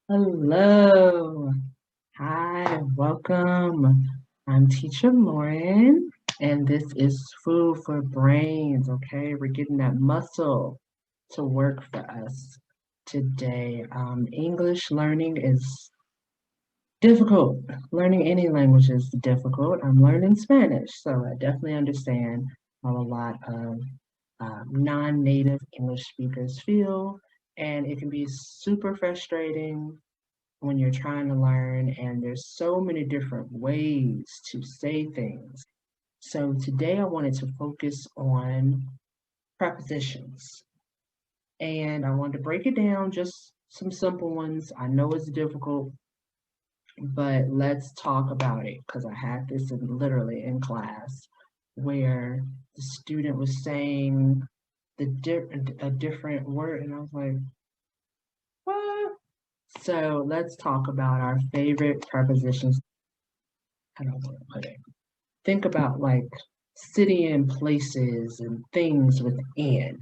Hello. Hi, welcome. I'm Teacher Lauren, and this is Food for Brains. Okay, we're getting that muscle to work for us today. English learning is difficult. Learning any language is difficult. I'm learning Spanish, so I definitely understand how a lot of non-native English speakers feel, and it can be super frustrating when you're trying to learn, and there's so many different ways to say things. So today I wanted to focus on prepositions, and I wanted to break it down, just some simple ones. I know it's difficult, but let's talk about it because I had this literally in class where the student was saying a different word, and I was like, what? So let's talk about our favorite prepositions. I don't want to put it. Think about like city and places and things with in.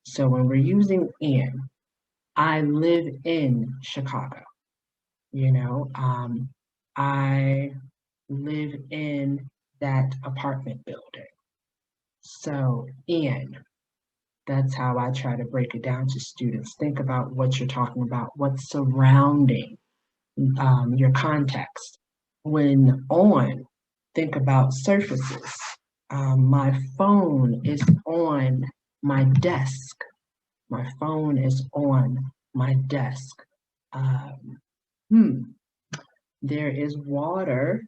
So when we're using in, I live in Chicago, you know, I live in that apartment building. So in, that's how I try to break it down to students. Think about what you're talking about, what's surrounding your context. When on, think about surfaces. My phone is on my desk. My phone is on my desk. Um, hmm, there is water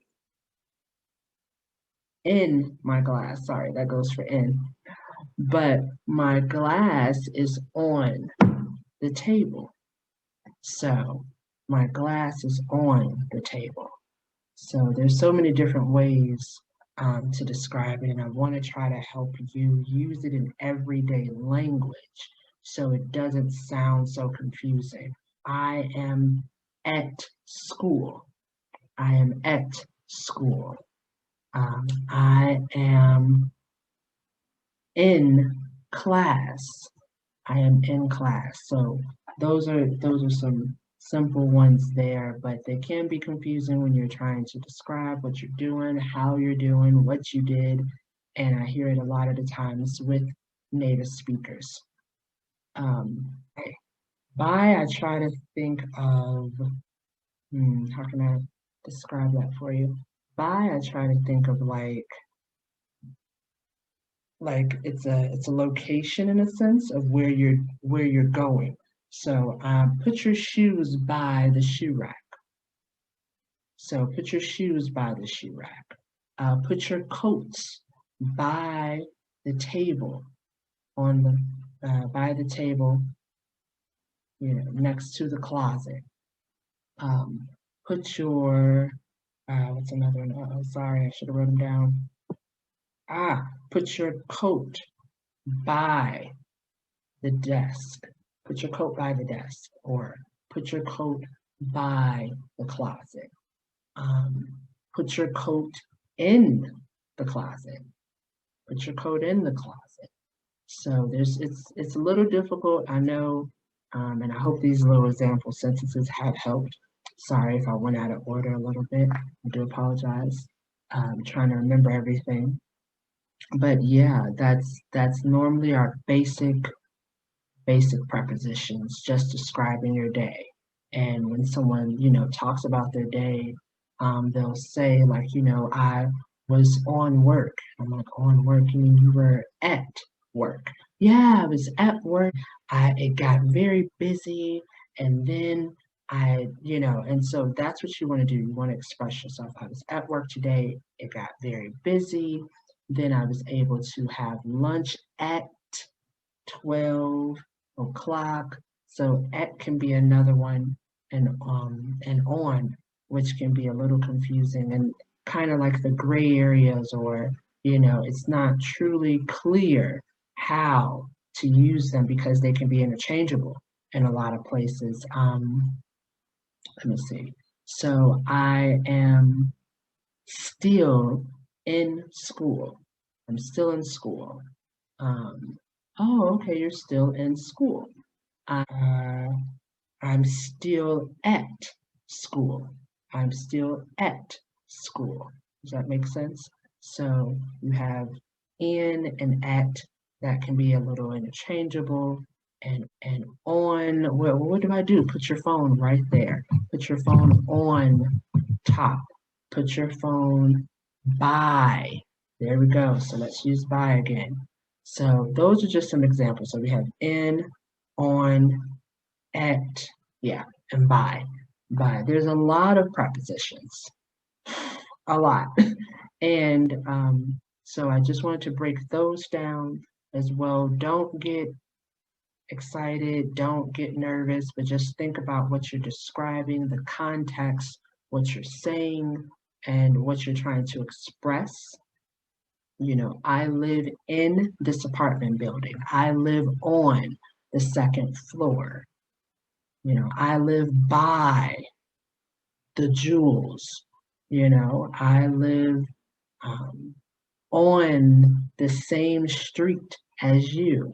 in my glass. Sorry, that goes for in. But my glass is on the table. So my glass is on the table. So there's so many different ways to describe it, and I want to try to help you use it in everyday language so it doesn't sound so confusing. I am at school. I am at school. I am in class. I am in class. So those are some simple ones there, but they can be confusing when you're trying to describe what you're doing, how you're doing, what you did, and I hear it a lot of the times with native speakers. Okay. By I try to think of how can I describe that for you? By I try to think of like it's a location in a sense of where you're going. So put your shoes by the shoe rack. So put your shoes by the shoe rack. Put your coats by the table on the by the table, next to the closet. Um, put your what's another one? Oh, sorry, I should have wrote them down. Put your coat by the desk. Put your coat by the desk, or put your coat by the closet. Um, put your coat in the closet. Put your coat in the closet. So it's a little difficult, I know, and I hope these little example sentences have helped. Sorry if I went out of order a little bit. I do apologize. I'm trying to remember everything. But yeah, that's normally our basic prepositions, just describing your day. And when someone, talks about their day, they'll say, like, I was on work. I'm like, on work? You mean you were at work? Yeah, I was at work. It got very busy, and then and so that's what you want to do. You want to express yourself. I was at work today. It got very busy. Then I was able to have lunch at 12 o'clock. So at can be another one, and on, which can be a little confusing and kind of like the gray areas, or it's not truly clear how to use them because they can be interchangeable in a lot of places. Let me see. So I am still in school. I'm still in school. Um, oh, okay, you're still in school. Uh, I'm still at school. I'm still at school. Does that make sense? So you have in and at that can be a little interchangeable. And on, well, what do I do? Put your phone right there. Put your phone on top. Put your phone by. There we go. So let's use by again. So those are just some examples. So we have in, on, at, yeah, and by. By. There's a lot of prepositions, a lot. And so I just wanted to break those down as well. Don't get excited, don't get nervous, but just think about what you're describing, the context, what you're saying, and what you're trying to express. You know, I live in this apartment building. I live on the second floor. You know, I live by the jewels. You know, I live um, on the same street as you.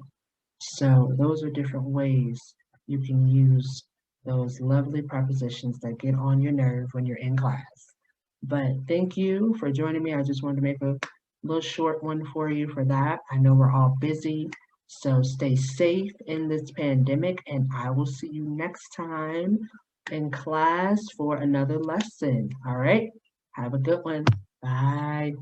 So those are different ways you can use those lovely prepositions that get on your nerve when you're in class. But thank you for joining me. I just wanted to make a little short one for you for that. I know we're all busy, so stay safe in this pandemic, and I will see you next time in class for another lesson. All right? Have a good one. Bye.